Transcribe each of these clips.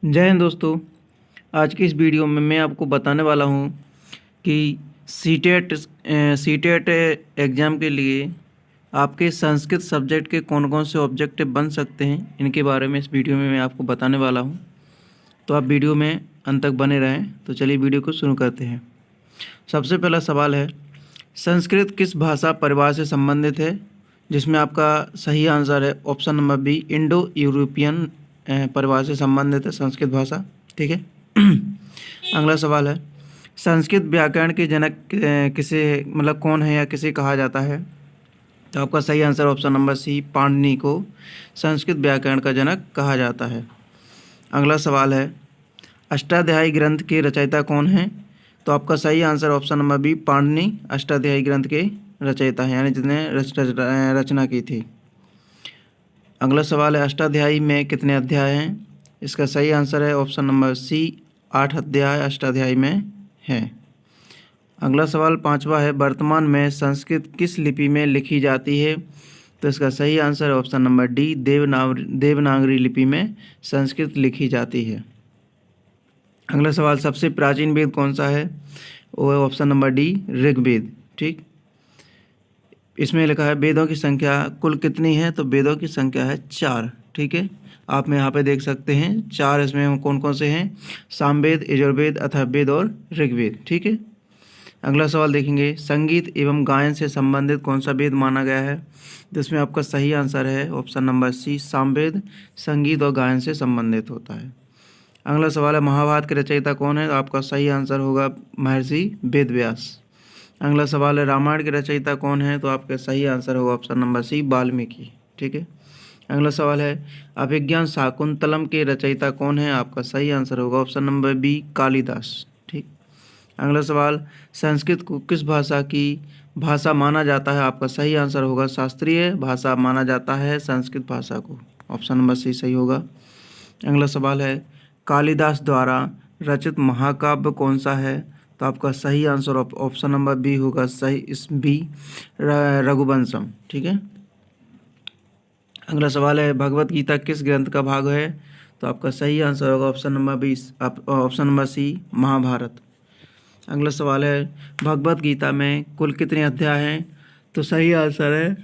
जय हिंद दोस्तों। आज की इस वीडियो में मैं आपको बताने वाला हूं कि सीटेट एग्ज़ाम के लिए आपके संस्कृत सब्जेक्ट के कौन कौन से ऑब्जेक्टिव बन सकते हैं, इनके बारे में इस वीडियो में मैं आपको बताने वाला हूं। तो आप वीडियो में अंत तक बने रहें। तो चलिए वीडियो को शुरू करते हैं। सबसे पहला सवाल है, संस्कृत किस भाषा परिवार से संबंधित है? जिसमें आपका सही आंसर है option number B, Indo European परिवार से संबंधित है संस्कृत भाषा। ठीक है। अगला सवाल है, संस्कृत व्याकरण के जनक किसे कौन है या किसे कहा जाता है? तो आपका सही answer option number C, Panini को संस्कृत व्याकरण का जनक कहा जाता है। अगला सवाल है, अष्टाध्यायी ग्रंथ के रचयिता कौन हैं? तो आपका सही answer option number B, Panini Ashtadhyayi ग्रंथ के रचयिता हैं, यानी जिन्हें रचना की थी। अगला सवाल है, अष्टाध्यायी में कितने अध्याय हैं? इसका सही आंसर है ऑप्शन नंबर सी, 8 अध्याय अष्टाध्यायी में हैं। अगला सवाल पांचवा है, वर्तमान में संस्कृत किस लिपि में लिखी जाती है? तो इसका सही आंसर है ऑप्शन नंबर डी, देवनागरी लिपि में संस्कृत लिखी जाती है। अगला सवाल, सबसे प्राचीन वेद कौन सा है? वो है ऑप्शन नंबर डी, ऋग्वेद। ठीक, इसमें लिखा है वेदों की संख्या कुल कितनी है? तो वेदों की संख्या है 4। ठीक है, आप यहाँ पे देख सकते हैं 4। इसमें कौन कौन से हैं? सामवेद, यजुर्वेद, अथर्ववेद और ऋग्वेद। ठीक है। अगला सवाल देखेंगे, संगीत एवं गायन से संबंधित कौन सा वेद माना गया है? जिसमें आपका सही आंसर है ऑप्शन नंबर सी, सामवेद संगीत और गायन से संबंधित होता है। अगला सवाल है, महाभारत के रचयिता कौन है? तो आपका सही आंसर होगा महर्षि वेदव्यास। अगला सवाल है, रामायण के रचयिता कौन है? तो आपका सही आंसर होगा ऑप्शन नंबर सी, वाल्मीकि। ठीक है। अगला सवाल है, अभिज्ञान शाकुंतलम के रचयिता कौन है? आपका सही आंसर होगा ऑप्शन नंबर बी, कालिदास। ठीक। अगला सवाल, संस्कृत को किस भाषा की भाषा माना जाता है? आपका सही आंसर होगा शास्त्रीय भाषा माना जाता है संस्कृत भाषा को। ऑप्शन नंबर सी सही होगा। अगला सवाल है, कालिदास द्वारा रचित महाकाव्य कौन सा है? तो आपका सही आंसर ऑप्शन नंबर बी होगा, सही इस बी, रघुवंशम। ठीक है। अगला सवाल है, भगवत गीता किस ग्रंथ का भाग है? तो आपका सही आंसर होगा option number B, option number C, Mahabharata. अगला सवाल है, भगवत गीता में कुल कितने अध्याय हैं? तो सही आंसर है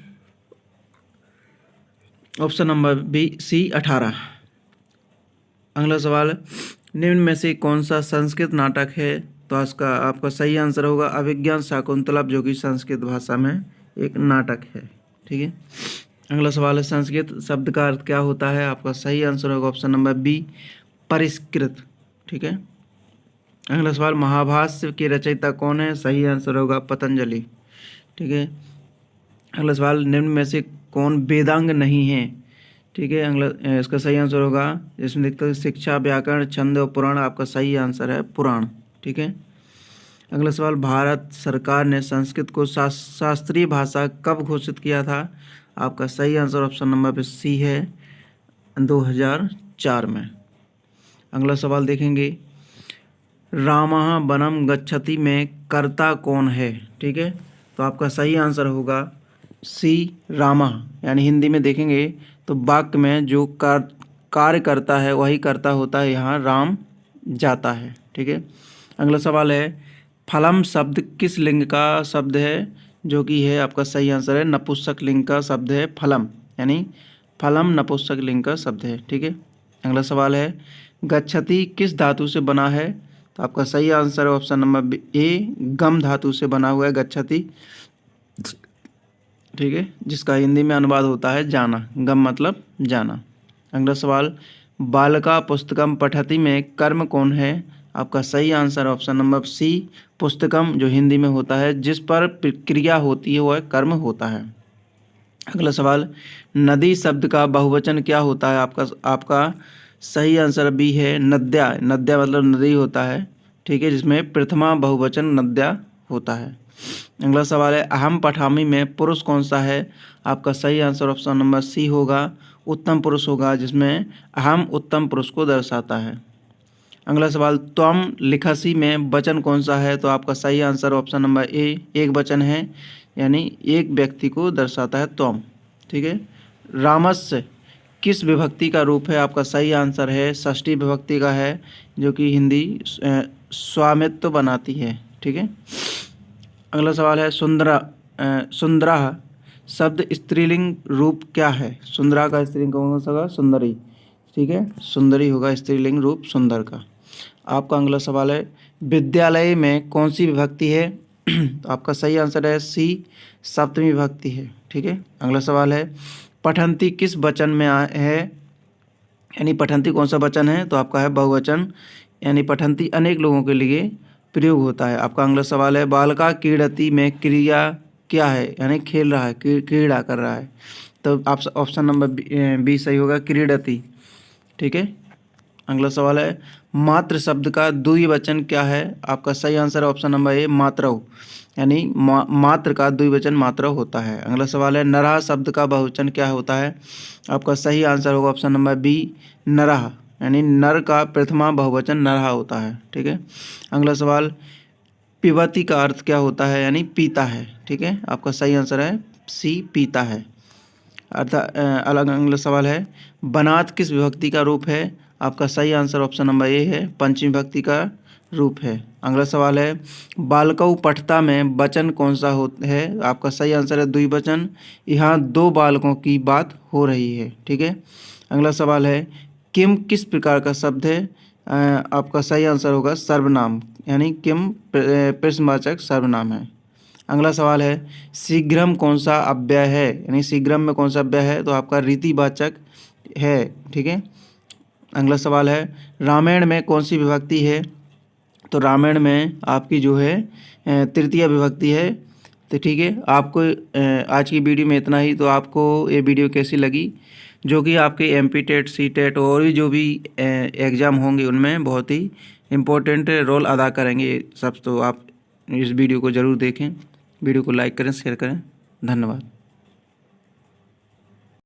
ऑप्शन नंबर बी, सी, 18। अगला सवाल, निम्न में से कौन सा संस्कृत नाटक है? तो इसका आपका सही आंसर होगा अभिज्ञान शाकुंतलम, जो कि संस्कृत भाषा में एक नाटक है। ठीक है। अगला सवाल है, संस्कृत शब्द का अर्थ क्या होता है? आपका सही आंसर होगा ऑप्शन नंबर बी, परिष्कृत। ठीक है। अगला सवाल, महाभाष्य के रचयिता कौन है? सही आंसर होगा पतंजलि। ठीक है। अगला सवाल, निम्न में से कौन वेदांग नहीं है? ठीक है। अगला इसका सही आंसर होगा, इसमें लिखते हैं शिक्षा, व्याकरण, छंद और पुराण। आपका सही आंसर है पुराण। ठीक है। अगला सवाल, भारत सरकार ने संस्कृत को शास्त्रीय भाषा कब घोषित किया था? आपका सही आंसर ऑप्शन नंबर सी है, 2004 में। अगला सवाल देखेंगे, रामः वनं गच्छति में कर्ता कौन है? ठीक है। तो आपका सही आंसर होगा सी, रामः, यानी हिंदी में देखेंगे तो वाक्य में जो कार्य करता है वही कर्ता होता है, यहाँ राम जाता है। ठीक है। अगला सवाल है, फलम शब्द किस लिंग का शब्द है? जो कि है आपका सही आंसर है नपुंसक लिंग का शब्द है फलम, यानी फलम नपुंसक लिंग का शब्द है। ठीक है। अगला सवाल है, गच्छति किस धातु से बना है? तो आपका सही आंसर है ऑप्शन नंबर ए, गम धातु से बना हुआ है गच्छति। ठीक है, जिसका हिंदी में अनुवाद होता है जाना, गम मतलब जाना। अगला सवाल, बालका पुस्तकम पठति में कर्म कौन है? आपका सही आंसर ऑप्शन नंबर सी, पुस्तकम, जो हिंदी में होता है जिस पर क्रिया होती है वह कर्म होता है। अगला सवाल, नदी शब्द का बहुवचन क्या होता है? आपका सही आंसर बी है, नद्या। नद्या मतलब नदी होता है। ठीक है, जिसमें प्रथमा बहुवचन नद्या होता है। अगला सवाल है, अहम पठामी में पुरुष कौन सा है? आपका सही आंसर ऑप्शन नंबर सी होगा, उत्तम पुरुष होगा, जिसमें अहम उत्तम पुरुष को दर्शाता है। अगला सवाल, त्वम लिखसी में वचन कौन सा है? तो आपका सही आंसर ऑप्शन नंबर ए, एक वचन है, यानी एक व्यक्ति को दर्शाता है त्वम। ठीक है। रामस्य किस विभक्ति का रूप है? आपका सही आंसर है षष्ठी विभक्ति का है, जो कि हिंदी स्वामित्व बनाती है। ठीक है। अगला सवाल है सुंदरा शब्द स्त्रीलिंग रूप क्या है? सुंदरा का स्त्रीलिंग कौन सा होगा? सुंदरी। ठीक है, सुंदरी होगा स्त्रीलिंग रूप सुंदर का। आपका अगला सवाल है विद्यालय में कौन सी विभक्ति है? तो आपका सही आंसर है सी, सप्तमी विभक्ति है। ठीक है। अगला सवाल है पठंती किस वचन में है? यानी पठंती कौन सा वचन है? तो आपका है बहुवचन, यानी पठंती अनेक लोगों के लिए प्रयोग होता है। आपका अगला सवाल है बालका क्रीडति में क्रिया क्या है? यानी खेल रहा है, क्रीड़ा कर रहा है। तो आप ऑप्शन नंबर बी सही होगा, क्रीडति। ठीक है। अगला सवाल है मात्र शब्द का द्विवचन क्या है? आपका सही आंसर है ऑप्शन नंबर ए, मात्रव। यानी मात्र का द्विवचन मात्रव होता है। अगला सवाल है नरहा शब्द का बहुवचन क्या होता है? आपका सही आंसर होगा ऑप्शन नंबर बी, नरहा। यानी नर का प्रथमा बहुवचन नरहा होता है। ठीक है। अगला सवाल पिबती का अर्थ क्या होता है? यानी पीता है। ठीक है। आपका सही आंसर है सी, पीता है। अगला सवाल है बनात किस विभक्ति का रूप है? आपका सही आंसर ऑप्शन नंबर ए है, पंचमी विभक्ति का रूप है। अगला सवाल है बालकऊ पठता में वचन कौन सा है? आपका सही आंसर है द्विवचन। यहाँ दो बालकों की बात हो रही है। ठीक है। अगला सवाल है किम किस प्रकार का शब्द है? आपका सही आंसर होगा सर्वनाम, यानी किम प्रश्नवाचक सर्वनाम है। अगला सवाल है शीघ्रम कौन सा अव्यय है? यानी शीघ्रम में कौन सा अव्यय है? तो आपका रीतिवाचक है। ठीक है। अगला सवाल है रामायण में कौन सी विभक्ति है? तो रामायण में आपकी जो है तृतीय विभक्ति है। तो ठीक है, आपको आज की वीडियो में इतना ही। तो आपको ये वीडियो कैसी लगी? जो कि आपके MP टेट, C टेट और भी जो भी एग्ज़ाम होंगे उनमें बहुत ही इम्पोर्टेंट रोल अदा करेंगे सब। तो आप इस वीडियो को ज़रूर देखें, वीडियो को लाइक करें, शेयर करें। धन्यवाद।